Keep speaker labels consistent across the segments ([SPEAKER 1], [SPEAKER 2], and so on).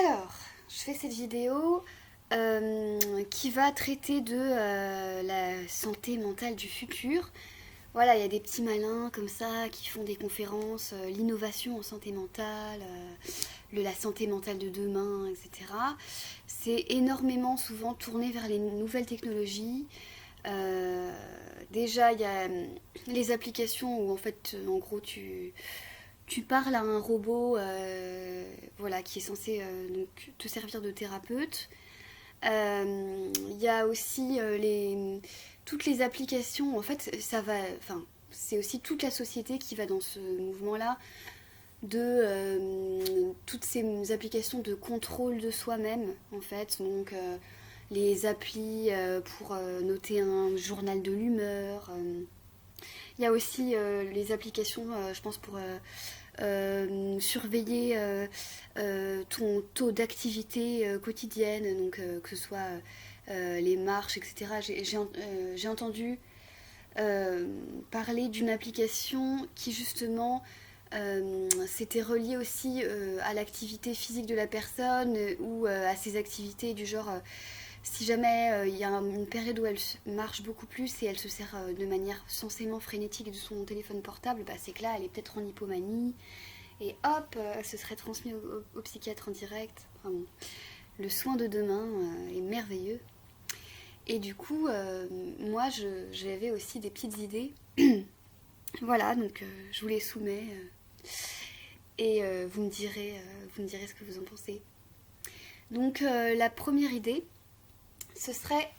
[SPEAKER 1] Alors, je fais cette vidéo qui va traiter de la santé mentale du futur. Voilà, il y a des petits malins comme ça qui font des conférences, l'innovation en santé mentale, la santé mentale de demain, etc. C'est énormément souvent tourné vers les nouvelles technologies. Déjà, il y a les applications où en fait, en gros, tu parles à un robot voilà, qui est censé donc, te servir de thérapeute. Il y a aussi toutes les applications. En fait, ça va. Enfin, c'est aussi toute la société qui va dans ce mouvement-là de toutes ces applications de contrôle de soi-même, en fait. Donc, les applis pour noter un journal de l'humeur. Il y a aussi les applications, je pense, pour surveiller ton taux d'activité quotidienne, donc que ce soit les marches, etc. J'ai entendu parler d'une application qui justement s'était reliée aussi à l'activité physique de la personne ou à ses activités du genre si jamais il y a une période où elle marche beaucoup plus et elle se sert de manière censément frénétique de son téléphone portable, bah c'est que là elle est peut-être en hypomanie et hop, ce serait transmis au psychiatre en direct. Enfin bon, le soin de demain est merveilleux. Et du coup, moi j'avais aussi des petites idées. Voilà, donc je vous les soumets et vous me direz ce que vous en pensez. Donc la première idée, ce serait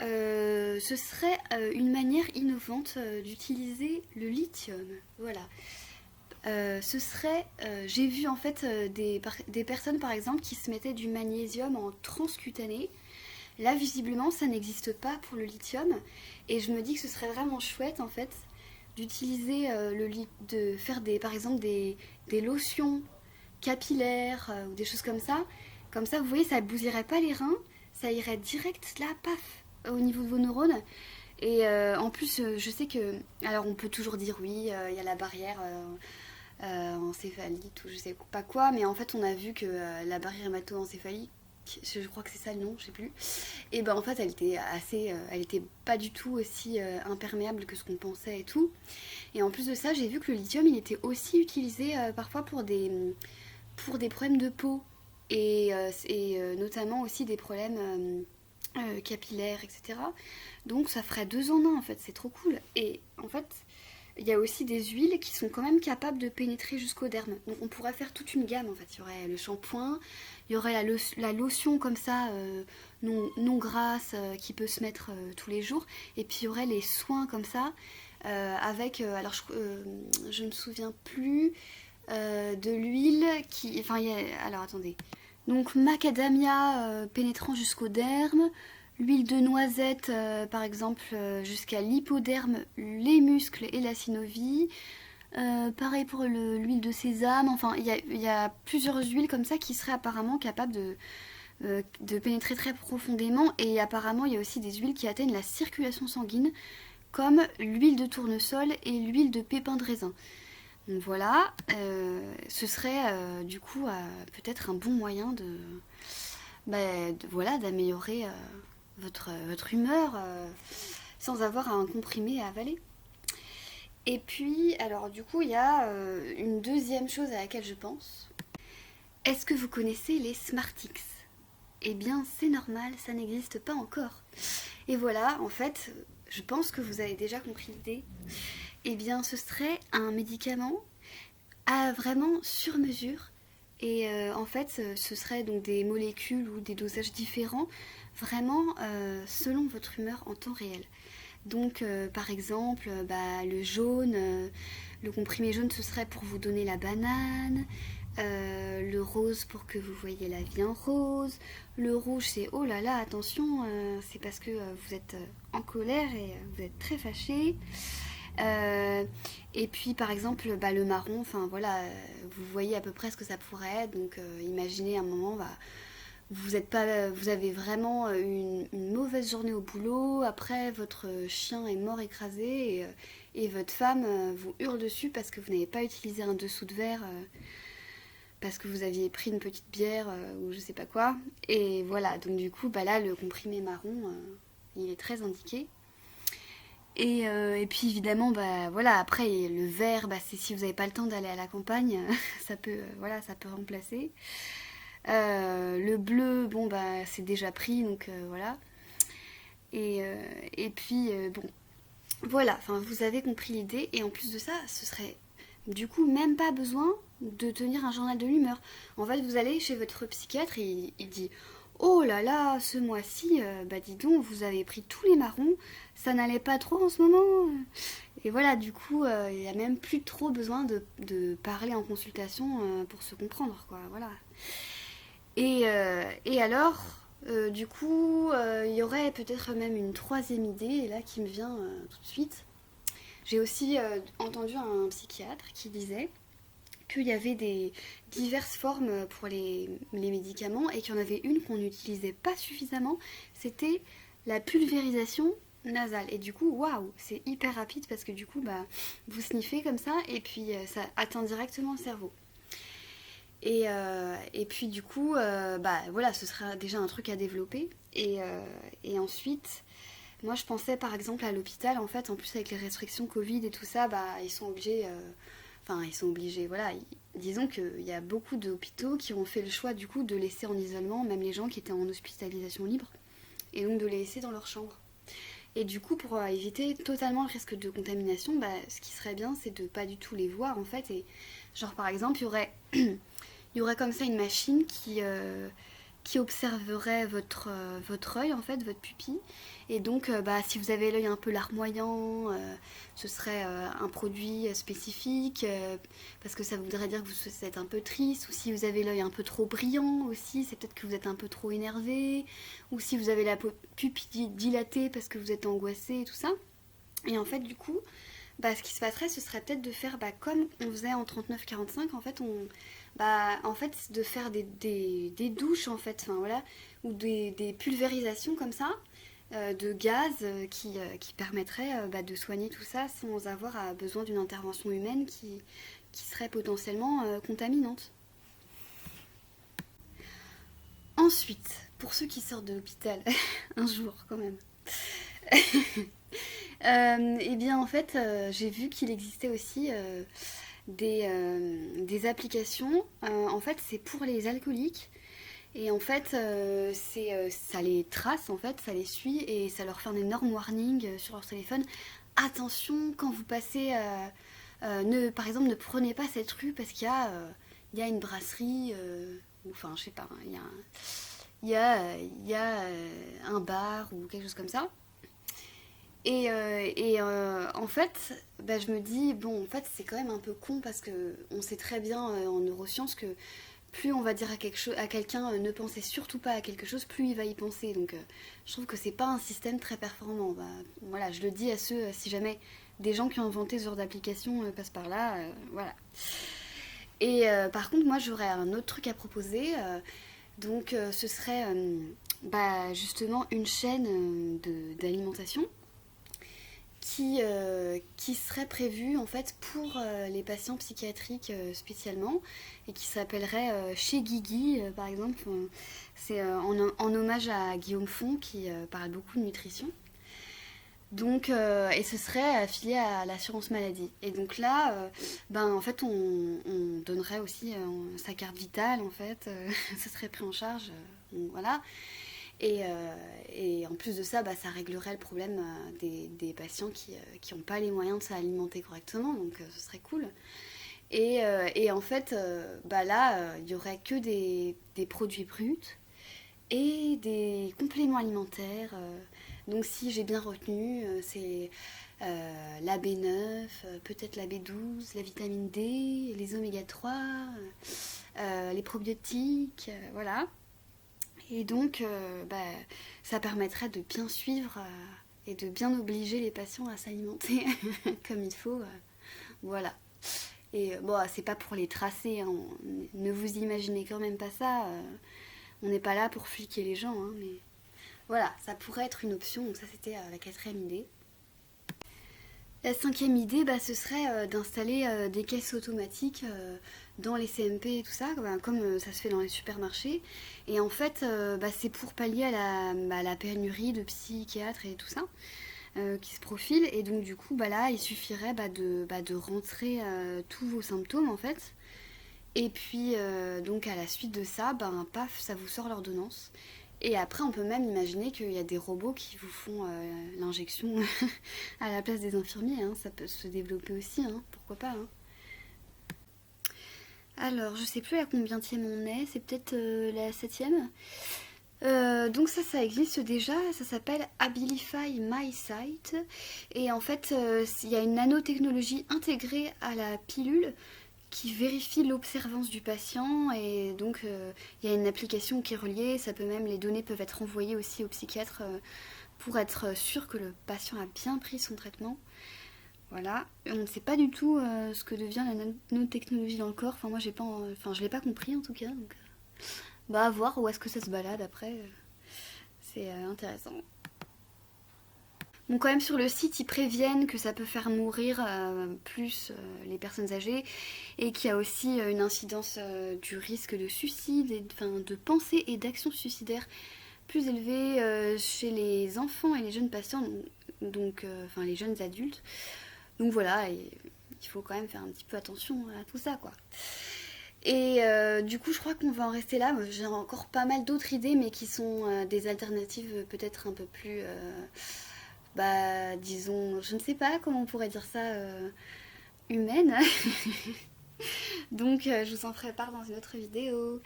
[SPEAKER 1] une manière innovante d'utiliser le lithium. Voilà. J'ai vu en fait des personnes par exemple qui se mettaient du magnésium en transcutané. Là, visiblement, ça n'existe pas pour le lithium. Et je me dis que ce serait vraiment chouette en fait d'utiliser de faire par exemple des lotions capillaires ou des choses comme ça. Comme ça, vous voyez, ça ne bousillerait pas les reins, ça irait direct là, paf, au niveau de vos neurones. Et en plus, je sais que. Alors, on peut toujours dire oui, il y a la barrière encéphalite ou je sais pas quoi, mais en fait, on a vu que la barrière hémato-encéphalique, je crois que c'est ça le nom, je sais plus, et ben en fait, elle était pas du tout aussi imperméable que ce qu'on pensait et tout. Et en plus de ça, j'ai vu que le lithium, il était aussi utilisé parfois pour des problèmes de peau et notamment aussi des problèmes capillaires, etc. Donc ça ferait deux en un en fait, c'est trop cool. Et en fait, il y a aussi des huiles qui sont quand même capables de pénétrer jusqu'au derme. Donc on pourrait faire toute une gamme en fait. Il y aurait le shampoing, il y aurait la lotion comme ça, non grasse, qui peut se mettre tous les jours. Et puis il y aurait les soins comme ça, avec... alors je ne me souviens plus de l'huile qui... Enfin, alors attendez. Donc macadamia pénétrant jusqu'au derme, l'huile de noisette par exemple jusqu'à l'hypoderme, les muscles et la synovie. Pareil pour l'huile de sésame. Enfin, il y a plusieurs huiles comme ça qui seraient apparemment capables de pénétrer très profondément. Et apparemment, il y a aussi des huiles qui atteignent la circulation sanguine, comme l'huile de tournesol et l'huile de pépin de raisin. Donc voilà, ce serait du coup peut-être un bon moyen voilà, d'améliorer votre humeur sans avoir un comprimé à avaler. Et puis, alors du coup, il y a une deuxième chose à laquelle je pense. Est-ce que vous connaissez les Smartix? Eh bien, c'est normal, ça n'existe pas encore. Et voilà, en fait, je pense que vous avez déjà compris l'idée. Eh bien, ce serait un médicament vraiment sur mesure. Et en fait, ce serait donc des molécules ou des dosages différents, vraiment selon votre humeur en temps réel. Donc, par exemple, le jaune, le comprimé jaune, ce serait pour vous donner la banane. Le rose pour que vous voyez la vie en rose. Le rouge, c'est oh là là, attention, c'est parce que vous êtes en colère et vous êtes très fâché. Et puis par exemple le marron, enfin voilà, vous voyez à peu près ce que ça pourrait être. Donc imaginez un moment, vous avez vraiment une mauvaise journée au boulot, après votre chien est mort écrasé et votre femme vous hurle dessus parce que vous n'avez pas utilisé un dessous de verre parce que vous aviez pris une petite bière ou je sais pas quoi. Et voilà, donc du coup, bah là, le comprimé marron, il est très indiqué. Et puis évidemment, bah voilà, après le vert, bah, c'est si vous n'avez pas le temps d'aller à la campagne, ça peut, voilà, ça peut remplacer. Le bleu, bon bah c'est déjà pris, donc voilà. Et puis bon, voilà, enfin vous avez compris l'idée. Et en plus de ça, ce serait du coup même pas besoin de tenir un journal de l'humeur. En fait, vous allez chez votre psychiatre et il dit: oh là là, ce mois-ci, bah dis donc, vous avez pris tous les marrons, ça n'allait pas trop en ce moment. Et voilà, du coup, il n'y a même plus trop besoin de parler en consultation pour se comprendre, quoi. Voilà. Et alors, du coup, il y aurait peut-être même une troisième idée, là, qui me vient tout de suite. J'ai aussi entendu un psychiatre qui disait qu'il y avait des diverses formes pour les médicaments et qu'il y en avait une qu'on n'utilisait pas suffisamment, c'était la pulvérisation nasale. Et du coup, waouh, c'est hyper rapide parce que du coup, bah, vous sniffez comme ça et puis ça atteint directement le cerveau. Et puis du coup, bah voilà, ce sera déjà un truc à développer. Et ensuite, moi je pensais par exemple à l'hôpital, en fait, en plus avec les restrictions Covid et tout ça, bah ils sont obligés, enfin ils sont obligés, voilà. Disons qu'il y a beaucoup d'hôpitaux qui ont fait le choix du coup de laisser en isolement même les gens qui étaient en hospitalisation libre, et donc de les laisser dans leur chambre. Et du coup, pour éviter totalement le risque de contamination, bah, ce qui serait bien, c'est de pas du tout les voir en fait. Et genre par exemple, il y aurait comme ça une machine qui observerait votre œil, en fait, votre pupille. Et donc, bah, si vous avez l'œil un peu larmoyant, ce serait un produit spécifique, parce que ça voudrait dire que vous êtes un peu triste. Ou si vous avez l'œil un peu trop brillant aussi, c'est peut-être que vous êtes un peu trop énervé. Ou si vous avez la pupille dilatée parce que vous êtes angoissé et tout ça. Et en fait, du coup, bah, ce qui se passerait, ce serait peut-être de faire bah, comme on faisait en 39-45, en fait, en fait, de faire des douches, en fait, enfin voilà, ou des pulvérisations comme ça, de gaz qui permettraient bah, de soigner tout ça sans avoir besoin d'une intervention humaine qui serait potentiellement contaminante. Ensuite, pour ceux qui sortent de l'hôpital, un jour quand même, eh bien en fait, j'ai vu qu'il existait aussi des applications. En fait, c'est pour les alcooliques. Et en fait, ça les trace, en fait, ça les suit et ça leur fait un énorme warning sur leur téléphone. Attention, quand vous passez, par exemple, ne prenez pas cette rue parce il y a une brasserie, ou enfin, je sais pas, il y a un bar ou quelque chose comme ça. En fait, bah, je me dis, bon, en fait, c'est quand même un peu con parce que on sait très bien en neurosciences que plus on va dire à quelqu'un ne pensez surtout pas à quelque chose, plus il va y penser. Donc, je trouve que c'est pas un système très performant. Bah, voilà, je le dis à ceux, si jamais des gens qui ont inventé ce genre d'application passent par là, voilà. Par contre, moi, j'aurais un autre truc à proposer. Donc, ce serait bah, justement une chaîne d'alimentation qui serait prévu en fait pour les patients psychiatriques spécialement et qui s'appellerait Chez Guigui par exemple. C'est en hommage à Guillaume Font qui parle beaucoup de nutrition. Donc, et ce serait affilié à l'assurance maladie. Et donc là, ben, en fait, on donnerait aussi sa carte vitale, en fait. Ça serait pris en charge. Voilà. Et en plus de ça, bah, ça réglerait le problème des patients qui n'ont pas les moyens de s'alimenter correctement, donc ce serait cool. Et en fait, bah là, il n'y aurait que des produits bruts et des compléments alimentaires. Donc si j'ai bien retenu, c'est la B9, peut-être la B12, la vitamine D, les oméga 3, les probiotiques, voilà. Et donc, bah, ça permettrait de bien suivre et de bien obliger les patients à s'alimenter comme il faut. Voilà. Et bon, c'est pas pour les tracer, hein, ne vous imaginez quand même pas ça. On n'est pas là pour fliquer les gens, hein, mais voilà, ça pourrait être une option. Donc ça, c'était la quatrième idée. La cinquième idée, bah, ce serait d'installer des caisses automatiques dans les CMP et tout ça, bah, comme ça se fait dans les supermarchés. Et en fait, bah, c'est pour pallier à la pénurie de psychiatres et tout ça qui se profile. Et donc du coup, bah, là, il suffirait de rentrer tous vos symptômes en fait. Et puis, donc à la suite de ça, ben, paf, ça vous sort l'ordonnance. Et après, on peut même imaginer qu'il y a des robots qui vous font l'injection à la place des infirmiers. Hein. Ça peut se développer aussi, hein. Pourquoi pas. Hein. Alors, je sais plus à combienième on est, c'est peut-être la septième. Donc ça existe déjà, ça s'appelle Abilify MySight. Et en fait, il y a une nanotechnologie intégrée à la pilule qui vérifie l'observance du patient et donc il y a une application qui est reliée, ça peut même, les données peuvent être envoyées aussi au psychiatre pour être sûr que le patient a bien pris son traitement. Voilà, on ne sait pas du tout ce que devient la nanotechnologie dans le corps, enfin moi j'ai pas, enfin je l'ai pas compris en tout cas, donc bah à voir où est-ce que ça se balade après, c'est intéressant. Bon, quand même sur le site, ils préviennent que ça peut faire mourir plus les personnes âgées et qu'il y a aussi une incidence du risque de suicide, de pensée et d'action suicidaire plus élevée chez les enfants et les jeunes patients, donc les jeunes adultes. Donc voilà, il faut quand même faire un petit peu attention à tout ça, quoi. Et du coup, je crois qu'on va en rester là. J'ai encore pas mal d'autres idées, mais qui sont des alternatives peut-être un peu plus bah disons, je ne sais pas comment on pourrait dire ça, humaine. Donc je vous en ferai part dans une autre vidéo.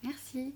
[SPEAKER 1] Merci.